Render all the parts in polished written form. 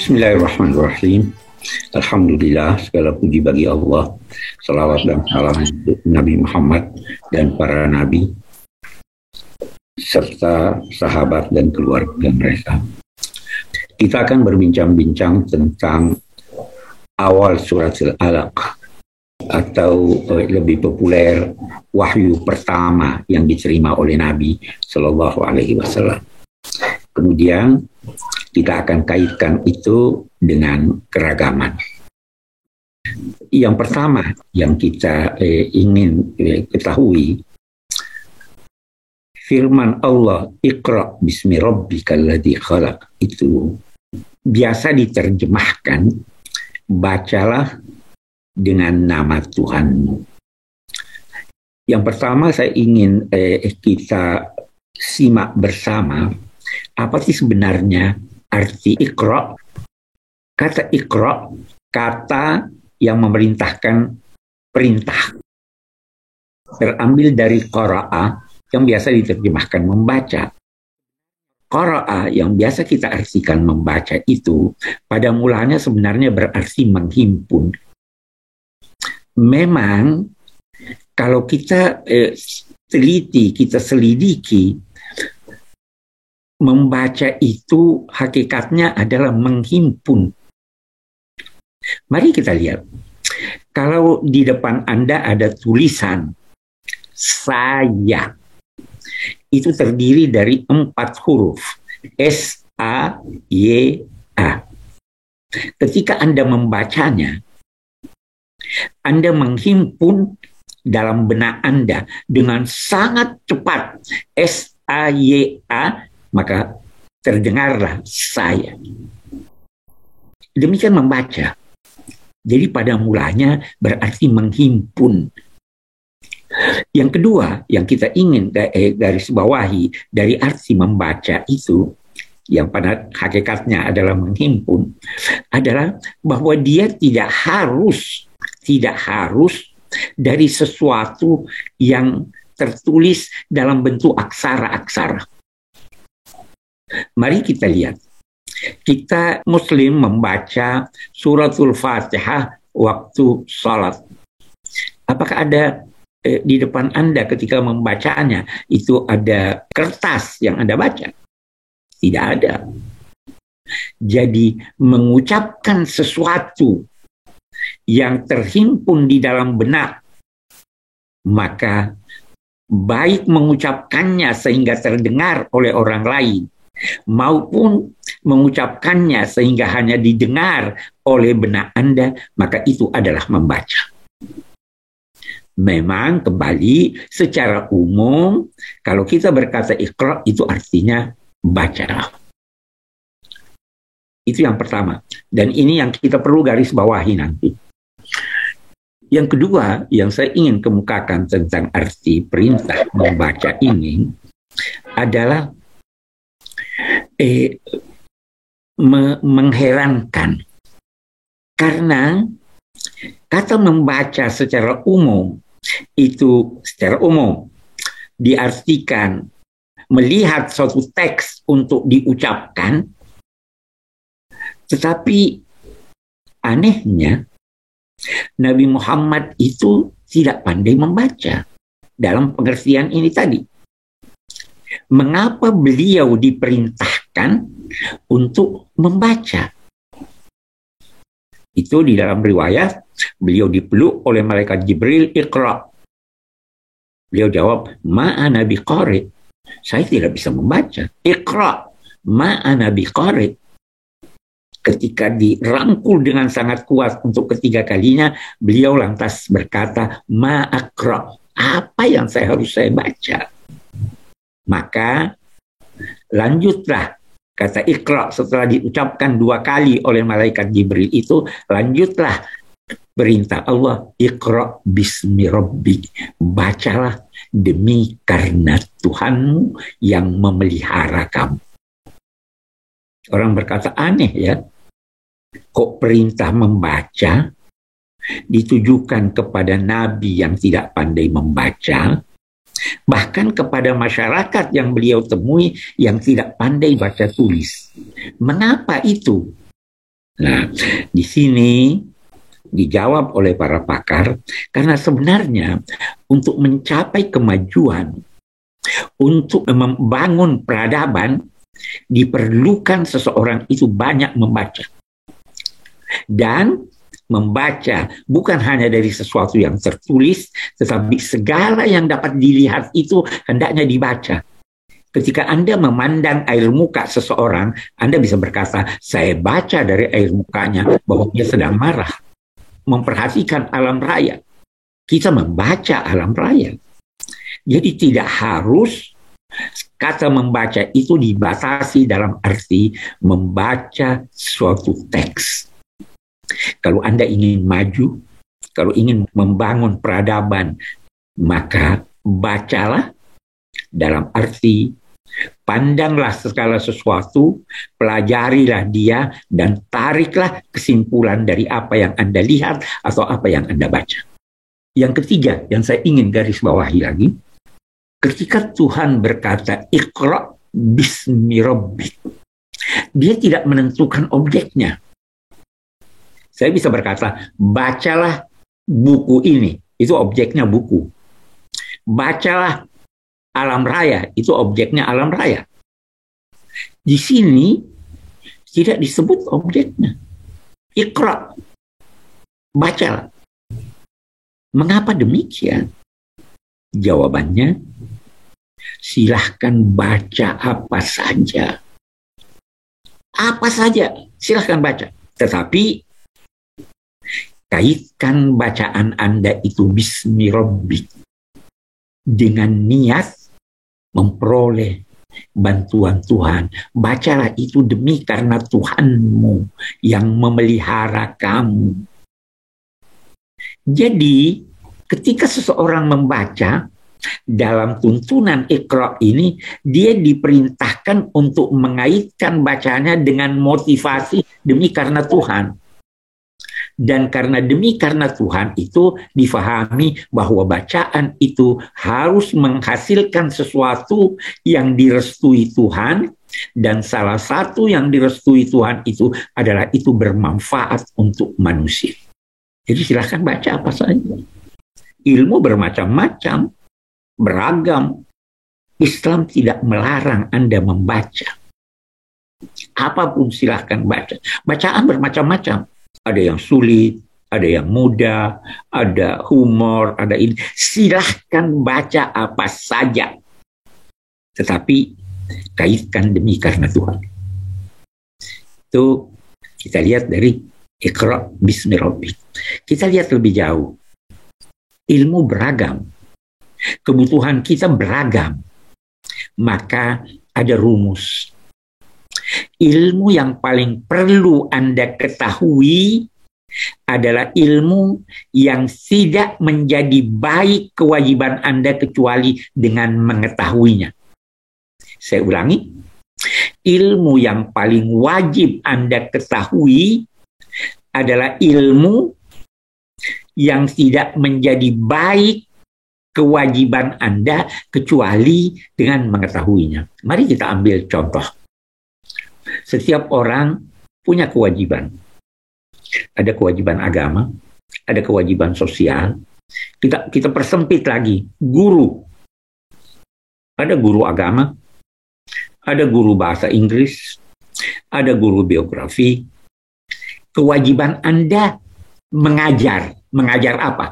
Bismillahirrahmanirrahim. Alhamdulillah, segala puji bagi Allah. Salawat dan salam untuk Nabi Muhammad dan para nabi serta sahabat dan keluarga mereka. Kita akan berbincang-bincang tentang awal surat Al-Alaq atau lebih populer wahyu pertama yang diterima oleh Nabi Shallallahu Alaihi Wasallam. Kemudian kita akan kaitkan itu dengan keragaman. Yang pertama yang kita ingin ketahui, firman Allah, Iqra bismi rabbikal ladzi khalaq, itu biasa diterjemahkan, bacalah dengan nama Tuhanmu. Yang pertama saya ingin kita simak bersama, apa sih sebenarnya arti Iqra? Kata Iqra, kata yang memerintahkan perintah, terambil dari qara'a yang biasa diterjemahkan membaca. Qara'a yang biasa kita artikan membaca itu pada mulanya sebenarnya berarti menghimpun. Memang kalau kita teliti, kita selidiki, membaca itu hakikatnya adalah menghimpun. Mari kita lihat. Kalau di depan Anda ada tulisan saya, itu terdiri dari 4 huruf. S-A-Y-A. Ketika Anda membacanya, Anda menghimpun dalam benak Anda dengan sangat cepat. S-A-Y-A, maka terdengarlah saya. Demikian membaca. Jadi pada mulanya berarti menghimpun. Yang kedua yang kita ingin garis bawahi dari arti membaca itu, yang pada hakikatnya adalah menghimpun, adalah bahwa dia tidak harus dari sesuatu yang tertulis dalam bentuk aksara-aksara. Mari kita lihat. Kita Muslim membaca suratul Fatihah waktu salat. Apakah ada di depan Anda ketika membacanya itu ada kertas yang Anda baca? Tidak ada. Jadi mengucapkan sesuatu yang terhimpun di dalam benak, maka baik mengucapkannya sehingga terdengar oleh orang lain, maupun mengucapkannya sehingga hanya didengar oleh benak Anda, maka itu adalah membaca. Memang kembali secara umum kalau kita berkata Iqra itu artinya baca. Itu yang pertama. Dan ini yang kita perlu garis bawahi nanti. Yang kedua yang saya ingin kemukakan tentang arti perintah membaca ini adalah mengherankan, karena kata membaca secara umum itu secara umum diartikan melihat suatu teks untuk diucapkan, tetapi anehnya Nabi Muhammad itu tidak pandai membaca dalam pengertian ini tadi. Mengapa beliau diperintahkan untuk membaca? Itu di dalam riwayat, beliau dipeluk oleh malaikat Jibril, Iqra. Beliau jawab, ma'ana biqari. Saya tidak bisa membaca. Iqra, ma'ana biqari. Ketika dirangkul dengan sangat kuat untuk ketiga kalinya, beliau lantas berkata, ma'akra. Apa yang harus saya baca? Maka lanjutlah kata Iqra setelah diucapkan 2 kali oleh malaikat Jibril itu, lanjutlah perintah Allah, Iqra bismi rabbik, bacalah demi karena Tuhanmu yang memelihara kamu. Orang berkata aneh ya, kok perintah membaca ditujukan kepada nabi yang tidak pandai membaca, bahkan kepada masyarakat yang beliau temui yang tidak pandai baca tulis. Mengapa itu? Nah, di sini dijawab oleh para pakar, karena sebenarnya untuk mencapai kemajuan, untuk membangun peradaban, diperlukan seseorang itu banyak membaca. Dan membaca bukan hanya dari sesuatu yang tertulis, tetapi segala yang dapat dilihat itu hendaknya dibaca. Ketika Anda memandang air muka seseorang, Anda bisa berkata, saya baca dari air mukanya bahwa dia sedang marah. Memperhatikan alam raya. Kita membaca alam raya. Jadi tidak harus kata membaca itu dibatasi dalam arti membaca suatu teks. Kalau Anda ingin maju, kalau ingin membangun peradaban, maka bacalah dalam arti pandanglah segala sesuatu, pelajarilah dia, dan tariklah kesimpulan dari apa yang Anda lihat atau apa yang Anda baca. Yang ketiga, yang saya ingin garis bawahi lagi, ketika Tuhan berkata, Iqra bismi rabbik, dia tidak menentukan objeknya. Saya bisa berkata, bacalah buku ini, itu objeknya buku. Bacalah alam raya, itu objeknya alam raya. Di sini tidak disebut objeknya. Iqra, bacalah. Mengapa demikian? Jawabannya, silahkan baca apa saja. Apa saja, silahkan baca. Tetapi kaitkan bacaan Anda itu bismi rabbik dengan niat memperoleh bantuan Tuhan. Bacalah itu demi karena Tuhanmu yang memelihara kamu. Jadi ketika seseorang membaca dalam tuntunan Iqra ini, dia diperintahkan untuk mengaitkan bacanya dengan motivasi demi karena Tuhan. Dan karena demi karena Tuhan itu difahami bahwa bacaan itu harus menghasilkan sesuatu yang direstui Tuhan, dan salah satu yang direstui Tuhan itu adalah itu bermanfaat untuk manusia. Jadi silahkan baca apa saja. Ilmu bermacam-macam, beragam. Islam tidak melarang Anda membaca. Apapun silahkan baca. Bacaan bermacam-macam. Ada yang sulit, ada yang mudah, ada humor, ada ini. Silahkan baca apa saja. Tetapi kaitkan demi karena Tuhan. Itu kita lihat dari Iqra bismi rabbik. Kita lihat lebih jauh. Ilmu beragam. Kebutuhan kita beragam. Maka ada rumus. Ilmu yang paling perlu Anda ketahui adalah ilmu yang tidak menjadi baik kewajiban Anda kecuali dengan mengetahuinya. Saya ulangi, ilmu yang paling wajib Anda ketahui adalah ilmu yang tidak menjadi baik kewajiban Anda kecuali dengan mengetahuinya. Mari kita ambil contoh. Setiap orang punya kewajiban. Ada kewajiban agama, ada kewajiban sosial. Kita persempit lagi, guru. Ada guru agama, ada guru bahasa Inggris, ada guru biografi. Kewajiban Anda mengajar. Mengajar apa?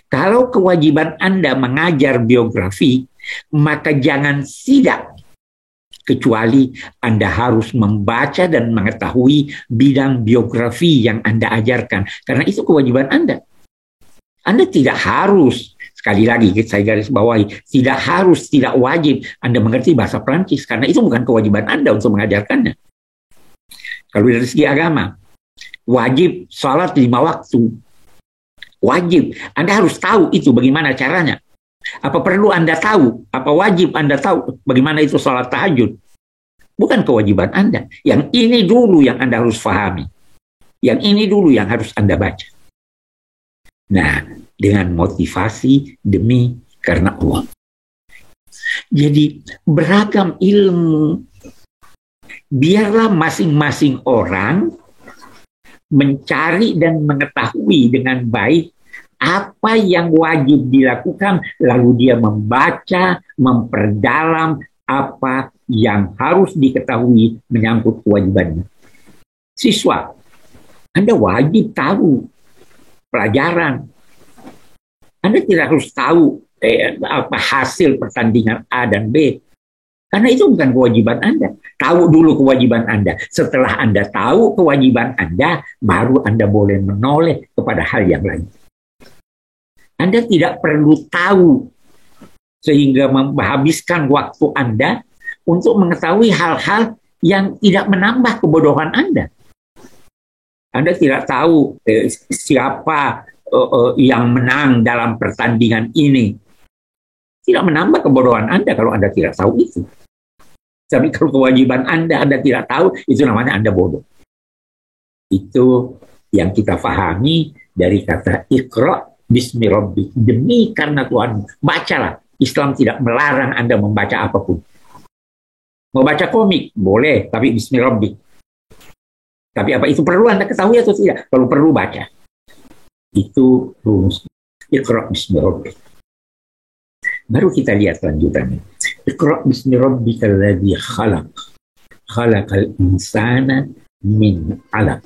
Kalau kewajiban Anda mengajar biografi, maka jangan sidak kecuali Anda harus membaca dan mengetahui bidang biografi yang Anda ajarkan. Karena itu kewajiban Anda. Anda tidak harus, sekali lagi saya garis bawahi, tidak harus, tidak wajib Anda mengerti bahasa Perancis. Karena itu bukan kewajiban Anda untuk mengajarkannya. Kalau dari segi agama, wajib sholat 5 waktu. Wajib. Anda harus tahu itu bagaimana caranya. Apa perlu Anda tahu? Apa wajib Anda tahu bagaimana itu sholat tahajud? Bukan kewajiban Anda. Yang ini dulu yang Anda harus pahami. Yang ini dulu yang harus Anda baca. Nah, dengan motivasi demi karena Allah. Jadi beragam ilmu biarlah masing-masing orang mencari dan mengetahui dengan baik apa yang wajib dilakukan, lalu dia membaca, memperdalam apa yang harus diketahui menyangkut kewajibannya. Siswa, Anda wajib tahu pelajaran. Anda tidak harus tahu apa hasil pertandingan A dan B, karena itu bukan kewajiban Anda. Tahu dulu kewajiban Anda. Setelah Anda tahu kewajiban Anda, baru Anda boleh menoleh kepada hal yang lain. Anda tidak perlu tahu sehingga menghabiskan waktu Anda untuk mengetahui hal-hal yang tidak menambah kebodohan Anda. Anda tidak tahu siapa yang menang dalam pertandingan ini. Tidak menambah kebodohan Anda kalau Anda tidak tahu itu. Tapi kalau kewajiban Anda tidak tahu, itu namanya Anda bodoh. Itu yang kita pahami dari kata Iqra bismi rabbik. Demi karena Tuhan, bacalah. Islam tidak melarang Anda membaca apapun. Mau baca komik, boleh, tapi bismi rabbik. Tapi apa itu perlu Anda ketahui atau tidak? Kalau perlu, baca. Itu rumus. Iqra bismi rabbik. Baru kita lihat lanjutannya. Iqra bismi rabbikal ladzi khalaq. Khalaqal insana min 'alaq.